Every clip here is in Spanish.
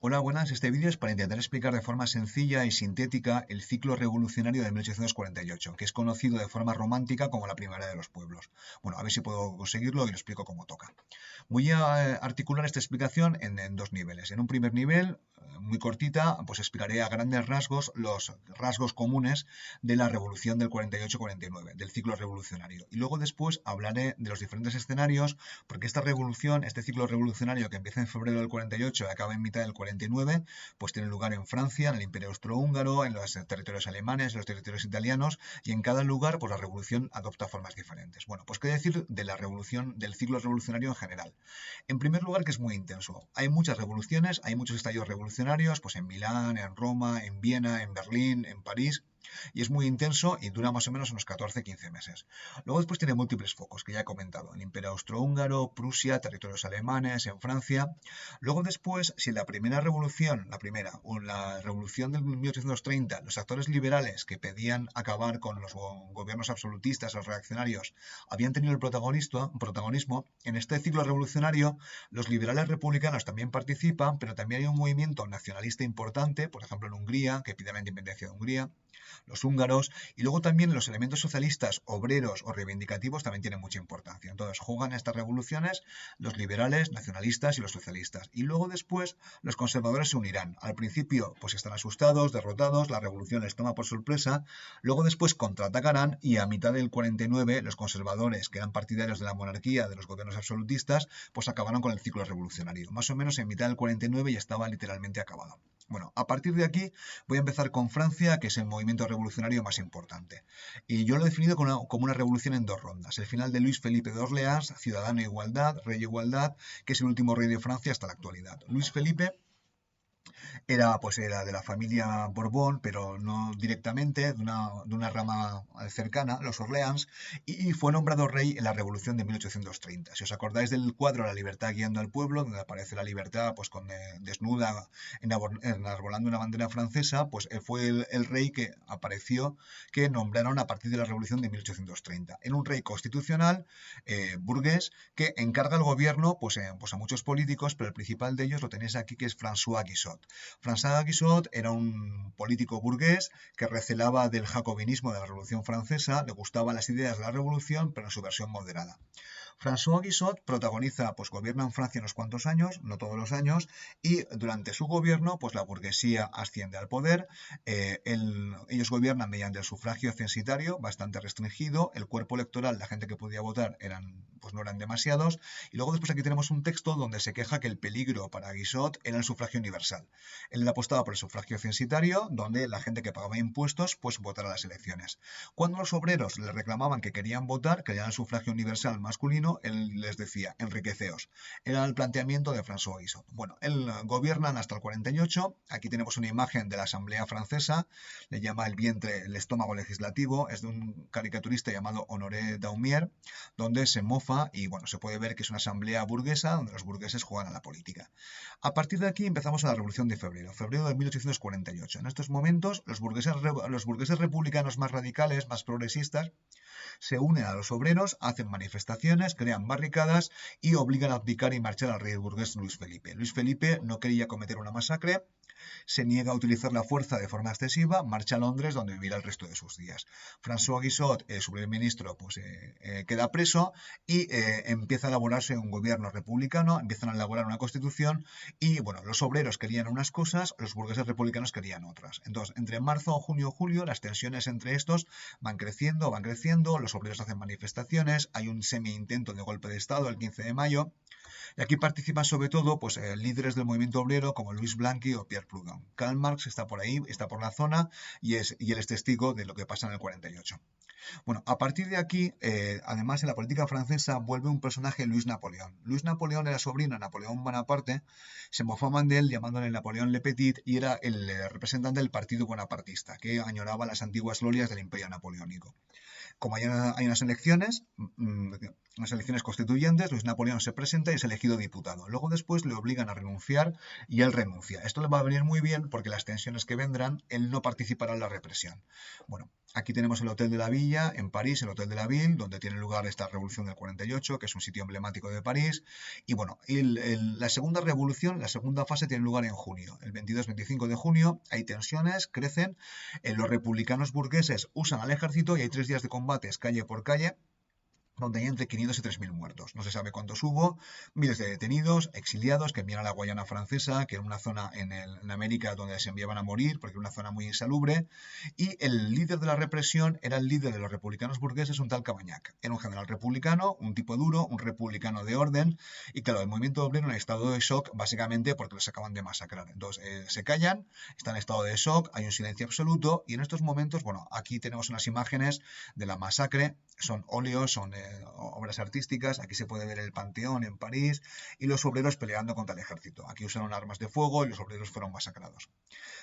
Hola, buenas. Este vídeo es para intentar explicar de forma sencilla y sintética el ciclo revolucionario de 1848, que es conocido de forma romántica como la Primavera de los Pueblos. Bueno, a ver si puedo conseguirlo y lo explico como toca. Voy a articular esta explicación en dos niveles. En un primer nivel, muy cortita, pues explicaré a grandes rasgos los rasgos comunes de la revolución del 48-49, del ciclo revolucionario. Y luego después hablaré de los diferentes escenarios, porque esta revolución, este ciclo revolucionario que empieza en febrero del 48 y acaba en mitad del 49, pues tiene lugar en Francia, en el Imperio Austrohúngaro, en los territorios alemanes, en los territorios italianos, y en cada lugar, pues la revolución adopta formas diferentes. Bueno, pues qué decir de la revolución, del ciclo revolucionario en general. En primer lugar, que es muy intenso. Hay muchas revoluciones, hay muchos estallidos revolucionarios, pues en Milán, en Roma, en Viena, en Berlín, en París, y es muy intenso y dura más o menos unos 14-15 meses. Luego después tiene múltiples focos, que ya he comentado, el Imperio Austrohúngaro, Prusia, territorios alemanes, en Francia. Luego después, si la primera revolución, o la revolución del 1830, los actores liberales que pedían acabar con los gobiernos absolutistas, los reaccionarios, habían tenido el protagonismo, en este ciclo revolucionario los liberales republicanos también participan, pero también hay un movimiento nacionalista importante, por ejemplo en Hungría, que pide la independencia de Hungría, los húngaros, y luego también los elementos socialistas, obreros o reivindicativos también tienen mucha importancia. Entonces juegan estas revoluciones los liberales, nacionalistas y los socialistas. Y luego después los conservadores se unirán. Al principio pues están asustados, derrotados, la revolución les toma por sorpresa, luego después contraatacarán y a mitad del 49 los conservadores, que eran partidarios de la monarquía, de los gobiernos absolutistas, pues acabaron con el ciclo revolucionario. Más o menos en mitad del 49 ya estaba literalmente acabado. Bueno, a partir de aquí voy a empezar con Francia, que es el movimiento revolucionario más importante. Y yo lo he definido como una revolución en dos rondas. El final de Luis Felipe de Orleans, ciudadano e igualdad, rey e igualdad, que es el último rey de Francia hasta la actualidad. Luis Felipe era de la familia Borbón, pero no directamente, de una rama cercana, los Orleans, y fue nombrado rey en la Revolución de 1830. Si os acordáis del cuadro La libertad guiando al pueblo, donde aparece la libertad pues desnuda, enarbolando una bandera francesa, pues él fue el rey que apareció, que nombraron a partir de la Revolución de 1830. Era un rey constitucional, burgués, que encarga el gobierno pues a muchos políticos, pero el principal de ellos lo tenéis aquí, que es François Guizot. François Guizot era un político burgués que recelaba del jacobinismo de la Revolución Francesa, le gustaban las ideas de la Revolución, pero en su versión moderada. François Guizot protagoniza, pues gobierna en Francia unos cuantos años, no todos los años, y durante su gobierno, pues la burguesía asciende al poder, ellos gobiernan mediante el sufragio censitario, bastante restringido, el cuerpo electoral, la gente que podía votar, pues no eran demasiados, y luego después aquí tenemos un texto donde se queja que el peligro para Guizot era el sufragio universal. Él apostaba por el sufragio censitario, donde la gente que pagaba impuestos, pues votara las elecciones. Cuando los obreros le reclamaban que querían votar, querían el sufragio universal masculino, él les decía, enriqueceos. Era el planteamiento de François Guizot. Bueno, él gobiernan hasta el 48. Aquí tenemos una imagen de la Asamblea Francesa, le llama el vientre, el estómago legislativo, es de un caricaturista llamado Honoré Daumier, donde se mofa y bueno, se puede ver que es una asamblea burguesa donde los burgueses juegan a la política. A partir de aquí empezamos a la Revolución de febrero de 1848. En estos momentos, los burgueses republicanos más radicales, más progresistas, se unen a los obreros, hacen manifestaciones, crean barricadas y obligan a abdicar y marchar al rey burgués Luis Felipe. Luis Felipe no quería cometer una masacre, se niega a utilizar la fuerza de forma excesiva, marcha a Londres donde vivirá el resto de sus días. François Guizot, su primer ministro, queda preso y empieza a elaborarse un gobierno republicano, empiezan a elaborar una constitución y bueno, los obreros querían unas cosas, los burgueses republicanos querían otras. Entonces, entre marzo, junio, julio, las tensiones entre estos van creciendo, los obreros hacen manifestaciones, hay un semi-intento de golpe de Estado el 15 de mayo, y aquí participan sobre todo líderes del movimiento obrero como Louis Blanqui o Pierre Proudhon. Karl Marx está por ahí, está por la zona y él es testigo de lo que pasa en el 48. Bueno, a partir de aquí, además en la política francesa vuelve un personaje, Luis Napoleón. Luis Napoleón era sobrino de Napoleón Bonaparte, se mofaban de él llamándole Napoleón Le Petit y era el representante del partido bonapartista, que añoraba las antiguas glorias del imperio napoleónico. Como hay unas elecciones constituyentes, Luis Napoleón se presenta y es elegido diputado. Luego después le obligan a renunciar y él renuncia. Esto le va a venir muy bien porque las tensiones que vendrán, él no participará en la represión. Bueno, aquí tenemos el Hotel de la Villa, en París, el Hotel de la Ville, donde tiene lugar esta revolución del 48, que es un sitio emblemático de París. Y bueno, la segunda revolución, la segunda fase tiene lugar en junio, el 22-25 de junio. Hay tensiones, crecen, los republicanos burgueses usan al ejército y hay 3 días de combates calle por calle, donde hay entre 500 y 3.000 muertos. No se sabe cuántos hubo, miles de detenidos, exiliados que envían a la Guayana Francesa, que era una zona en América donde se enviaban a morir, porque era una zona muy insalubre, y el líder de la represión era el líder de los republicanos burgueses, un tal Cavaignac. Era un general republicano, un tipo duro, un republicano de orden, y claro, el movimiento obrero en estado de shock, básicamente porque los acaban de masacrar. Entonces, se callan, están en estado de shock, hay un silencio absoluto, y en estos momentos, bueno, aquí tenemos unas imágenes de la masacre, son óleos, son obras artísticas. Aquí se puede ver el Panteón en París y los obreros peleando contra el ejército. Aquí usaron armas de fuego y los obreros fueron masacrados.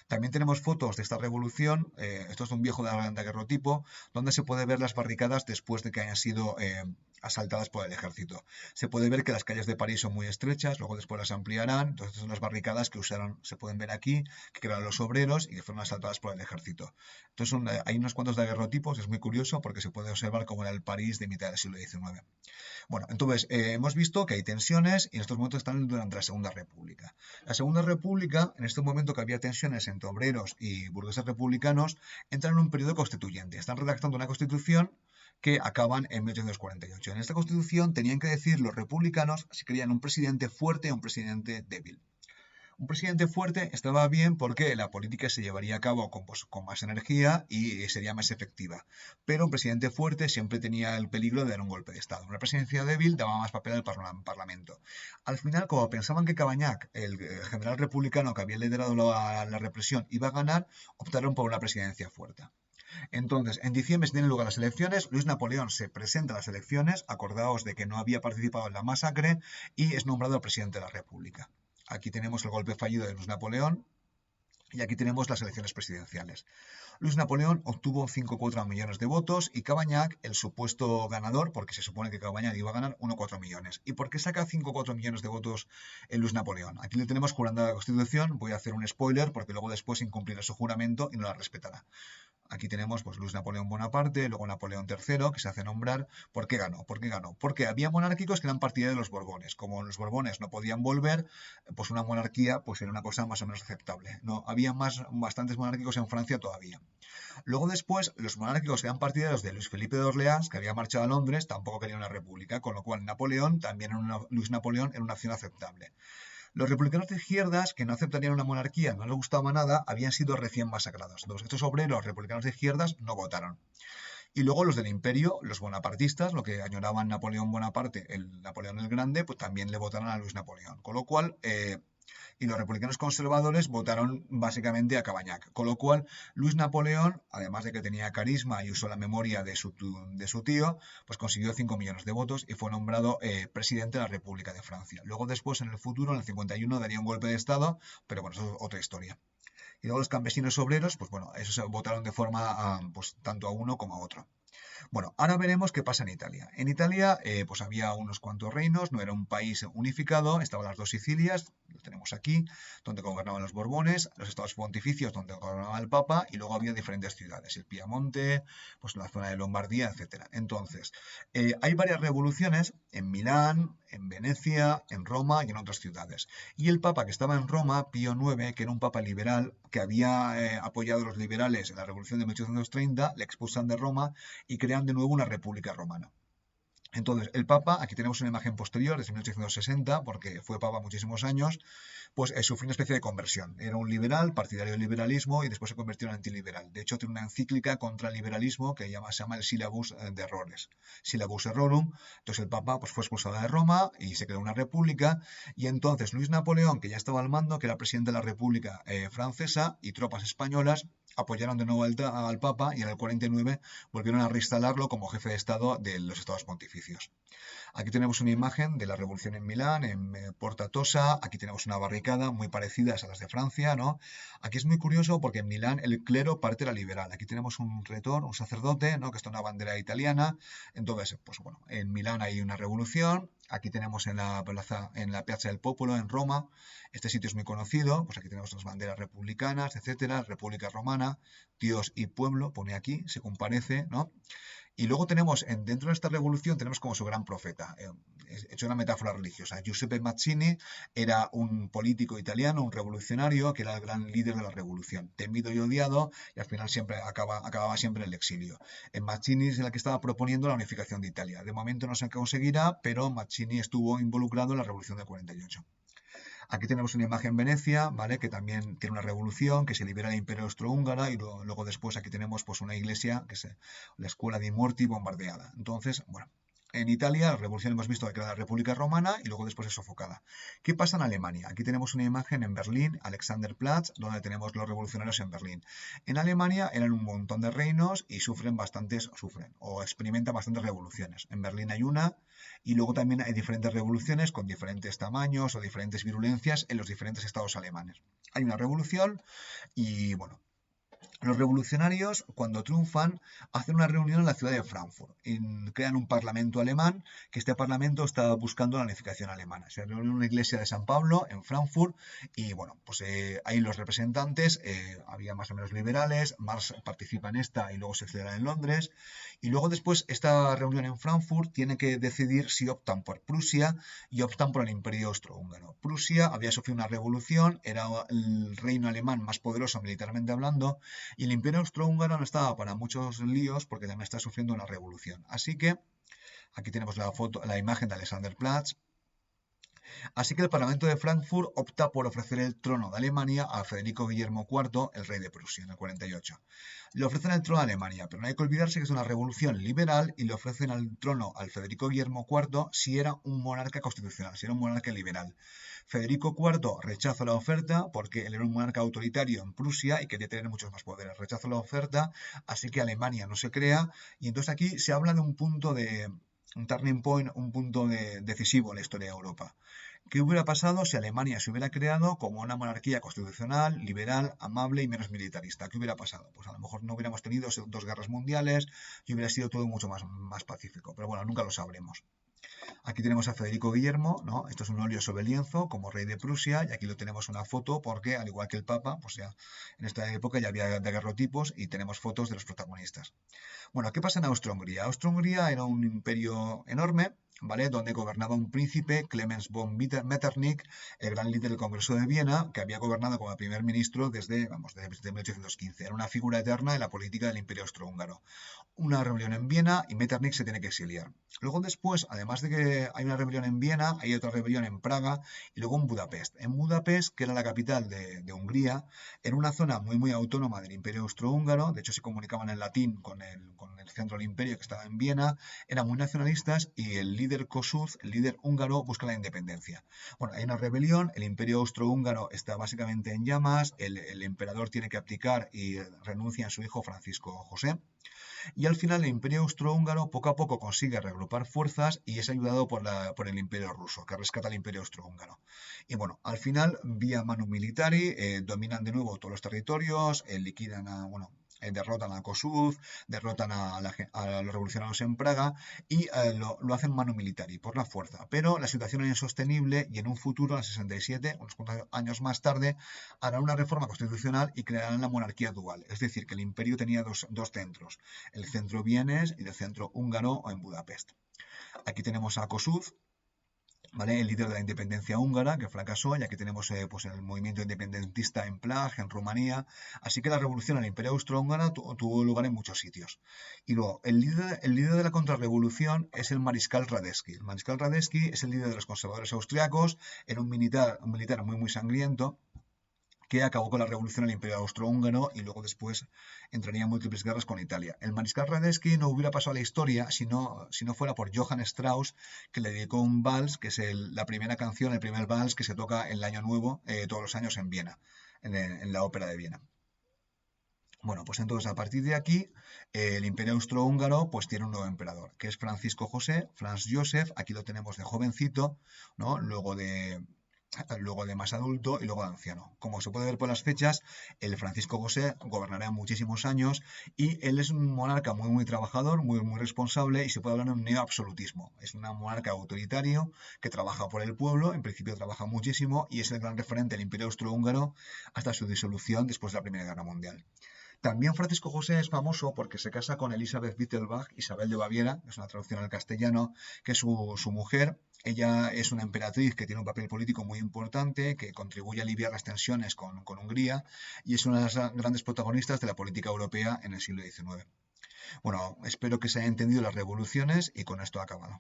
También tenemos fotos de esta revolución, esto es de un viejo daguerrotipo, donde se puede ver las barricadas después de que hayan sido asaltadas por el ejército. Se puede ver que las calles de París son muy estrechas, luego después las ampliarán, entonces son las barricadas que usaron, se pueden ver aquí, que crearon los obreros y que fueron asaltadas por el ejército. Entonces hay unos cuantos daguerrotipos, es muy curioso porque se puede observar cómo era el París de mitad del siglo XIX. Bueno, entonces hemos visto que hay tensiones y en estos momentos están durante la Segunda República. La Segunda República, en este momento que había tensiones entre obreros y burgueses republicanos, entran en un periodo constituyente. Están redactando una constitución que acaban en 1848. En esta constitución tenían que decir los republicanos si querían un presidente fuerte o un presidente débil. Un presidente fuerte estaba bien porque la política se llevaría a cabo con más energía y sería más efectiva. Pero un presidente fuerte siempre tenía el peligro de dar un golpe de Estado. Una presidencia débil daba más papel al Parlamento. Al final, como pensaban que Cavaignac, el general republicano que había liderado la represión, iba a ganar, optaron por una presidencia fuerte. Entonces, en diciembre se tienen lugar las elecciones, Luis Napoleón se presenta a las elecciones, acordaos de que no había participado en la masacre, y es nombrado presidente de la República. Aquí tenemos el golpe fallido de Luis Napoleón y aquí tenemos las elecciones presidenciales. Luis Napoleón obtuvo 5,4 millones de votos y Cavaignac, el supuesto ganador, porque se supone que Cavaignac iba a ganar 1,4 millones. ¿Y por qué saca 5,4 millones de votos en Luis Napoleón? Aquí le tenemos jurando la Constitución, voy a hacer un spoiler porque luego después incumplirá su juramento y no la respetará. Aquí tenemos pues Luis Napoleón Bonaparte, luego Napoleón III, que se hace nombrar. ¿Por qué ganó? ¿Por qué ganó? Porque había monárquicos que eran partidarios de los Borbones. Como los Borbones no podían volver, pues una monarquía pues era una cosa más o menos aceptable. No, había bastantes monárquicos en Francia todavía. Luego después, los monárquicos que eran partidarios de Luis Felipe de Orleans, que había marchado a Londres, tampoco querían una república, con lo cual Napoleón, también Luis Napoleón, era una acción aceptable. Los republicanos de izquierdas, que no aceptarían una monarquía, no les gustaba nada, habían sido recién masacrados. Entonces, estos obreros republicanos de izquierdas no votaron. Y luego los del imperio, los bonapartistas, lo que añoraban Napoleón Bonaparte, el Napoleón el Grande, pues también le votaron a Luis Napoleón. Con lo cual, y los republicanos conservadores votaron básicamente a Cavaignac. Con lo cual, Luis Napoleón, además de que tenía carisma y usó la memoria de su tío, pues consiguió 5 millones de votos y fue nombrado presidente de la República de Francia. Luego después, en el futuro, en el 51, daría un golpe de Estado, pero bueno, eso es otra historia. Y luego los campesinos obreros, pues bueno, esos votaron de forma, pues tanto a uno como a otro. Bueno, ahora veremos qué pasa en Italia. En Italia, pues había unos cuantos reinos, no era un país unificado, estaban las dos Sicilias, lo tenemos aquí, donde gobernaban los Borbones, los estados pontificios, donde gobernaba el Papa, y luego había diferentes ciudades, el Piamonte, pues la zona de Lombardía, etcétera. Entonces, hay varias revoluciones en Milán, en Venecia, en Roma y en otras ciudades. Y el Papa que estaba en Roma, Pío IX, que era un Papa liberal, que había apoyado a los liberales en la Revolución de 1830, le expulsan de Roma y crean de nuevo una república romana. Entonces, el Papa, aquí tenemos una imagen posterior, desde 1860, porque fue Papa muchísimos años, pues sufrió una especie de conversión. Era un liberal, partidario del liberalismo, y después se convirtió en antiliberal. De hecho, tiene una encíclica contra el liberalismo que se llama el Syllabus de Errores, Syllabus Errorum. Entonces, el Papa pues, fue expulsado de Roma y se creó una república. Y entonces, Luis Napoleón, que ya estaba al mando, que era presidente de la República Francesa, y tropas españolas apoyaron de nuevo al Papa y en el 49 volvieron a reinstalarlo como jefe de Estado de los Estados Pontificios. Aquí tenemos una imagen de la revolución en Milán, en Porta Tosa. Aquí tenemos una barricada muy parecidas a las de Francia, ¿no? Aquí es muy curioso porque en Milán el clero parte era liberal. Aquí tenemos un retor, un sacerdote, ¿no? Que está una bandera italiana. Entonces, pues bueno, en Milán hay una revolución. Aquí tenemos en la plaza, en la Piazza del Popolo, en Roma. Este sitio es muy conocido. Pues aquí tenemos las banderas republicanas, etcétera. República Romana, Dios y pueblo, pone aquí, se comparece, ¿no? Y luego tenemos, dentro de esta revolución, tenemos como su gran profeta, hecho una metáfora religiosa. Giuseppe Mazzini era un político italiano, un revolucionario, que era el gran líder de la revolución, temido y odiado, y al final siempre acababa siempre en el exilio. En Mazzini es la que estaba proponiendo la unificación de Italia. De momento no se conseguirá, pero Mazzini estuvo involucrado en la revolución del 48. Aquí tenemos una imagen en Venecia, ¿vale? Que también tiene una revolución, que se libera el Imperio Austrohúngaro y luego después aquí tenemos pues una iglesia, que es la Escuela de Morti bombardeada. Entonces, bueno, en Italia la revolución hemos visto que era la República Romana y luego después es sofocada. ¿Qué pasa en Alemania? Aquí tenemos una imagen en Berlín, Alexanderplatz, donde tenemos los revolucionarios en Berlín. En Alemania eran un montón de reinos y sufren o experimentan bastantes revoluciones. En Berlín hay una, y luego también hay diferentes revoluciones con diferentes tamaños o diferentes virulencias en los diferentes estados alemanes. Hay una revolución y, bueno, los revolucionarios, cuando triunfan, hacen una reunión en la ciudad de Frankfurt y crean un parlamento alemán, que este parlamento está buscando la unificación alemana. Se reúne en una iglesia de San Pablo en Frankfurt y, bueno, pues ahí los representantes, había más o menos liberales, Marx participa en esta y luego se celebra en Londres. Y luego después esta reunión en Frankfurt tiene que decidir si optan por Prusia y optan por el Imperio Austrohúngaro. Prusia había sufrido una revolución, era el reino alemán más poderoso militarmente hablando, y el Imperio Austrohúngaro no estaba para muchos líos porque también está sufriendo una revolución. Así que aquí tenemos la imagen de Alexanderplatz. Así que el Parlamento de Frankfurt opta por ofrecer el trono de Alemania a Federico Guillermo IV, el rey de Prusia, en el 48. Le ofrecen el trono a Alemania, pero no hay que olvidarse que es una revolución liberal y le ofrecen el trono al Federico Guillermo IV si era un monarca constitucional, si era un monarca liberal. Federico IV rechaza la oferta porque él era un monarca autoritario en Prusia y quería tener muchos más poderes. Rechaza la oferta, así que Alemania no se crea, y entonces aquí se habla de un turning point, un punto decisivo en la historia de Europa. ¿Qué hubiera pasado si Alemania se hubiera creado como una monarquía constitucional, liberal, amable y menos militarista? ¿Qué hubiera pasado? Pues a lo mejor no hubiéramos tenido dos guerras mundiales y hubiera sido todo mucho más pacífico. Pero bueno, nunca lo sabremos. Aquí tenemos a Federico Guillermo, ¿no? Esto es un óleo sobre lienzo como rey de Prusia, y aquí lo tenemos una foto porque, al igual que el Papa, pues ya en esta época ya había daguerrotipos y tenemos fotos de los protagonistas. Bueno, ¿qué pasa en Austria-Hungría? Austria-Hungría era un imperio enorme, ¿vale? Donde gobernaba un príncipe, Clemens von Metternich, el gran líder del Congreso de Viena, que había gobernado como primer ministro desde 1815. Era una figura eterna en la política del imperio austrohúngaro. Una rebelión en Viena y Metternich se tiene que exiliar. Luego después, además de que hay una rebelión en Viena, hay otra rebelión en Praga y luego en Budapest. En Budapest, que era la capital de Hungría, en una zona muy autónoma del imperio austrohúngaro, de hecho se comunicaban en latín con el centro del imperio que estaba en Viena, eran muy nacionalistas y el líder Kossuth, el líder húngaro, busca la independencia. Bueno, hay una rebelión, el imperio austrohúngaro está básicamente en llamas, el emperador tiene que abdicar y renuncia a su hijo Francisco José. Y al final el imperio austrohúngaro poco a poco consigue reagrupar fuerzas y es ayudado por el imperio ruso, que rescata al imperio austrohúngaro. Y bueno, al final, vía manu militari, dominan de nuevo todos los territorios, liquidan derrotan a Kossuth, derrotan a los revolucionarios en Praga y lo hacen manu militari, por la fuerza. Pero la situación es insostenible y en un futuro, en el 67, unos cuantos años más tarde, harán una reforma constitucional y crearán la monarquía dual. Es decir, que el imperio tenía dos centros, el centro vienés y el centro húngaro o en Budapest. Aquí tenemos a Kossuth, ¿vale? El líder de la independencia húngara, que fracasó, y aquí tenemos pues el movimiento independentista en Praga, en Rumanía. Así que la revolución al imperio austrohúngaro tuvo lugar en muchos sitios. Y luego, el líder de la contrarrevolución es el mariscal Radetzky. El mariscal Radetzky es el líder de los conservadores austriacos, era un militar muy sangriento, que acabó con la revolución en el Imperio Austrohúngaro y luego después entraría en múltiples guerras con Italia. El mariscal Radetzky no hubiera pasado a la historia si no fuera por Johann Strauss, que le dedicó un vals, que es la primera canción, el primer vals que se toca en el Año Nuevo todos los años en Viena, en la Ópera de Viena. Bueno, pues entonces a partir de aquí, el Imperio Austrohúngaro pues tiene un nuevo emperador, que es Francisco José, Franz Joseph, aquí lo tenemos de jovencito, ¿no? Luego de más adulto y luego de anciano. Como se puede ver por las fechas, el Francisco José gobernará muchísimos años y él es un monarca muy, muy trabajador, muy, muy responsable y se puede hablar de un neoabsolutismo. Es un monarca autoritario que trabaja por el pueblo, en principio trabaja muchísimo y es el gran referente del Imperio Austrohúngaro hasta su disolución después de la Primera Guerra Mundial. También Francisco José es famoso porque se casa con Elizabeth Wittelsbach, Isabel de Baviera, es una traducción al castellano, que es su mujer. Ella es una emperatriz que tiene un papel político muy importante, que contribuye a aliviar las tensiones con Hungría y es una de las grandes protagonistas de la política europea en el siglo XIX. Bueno, espero que se hayan entendido las revoluciones y con esto he acabado.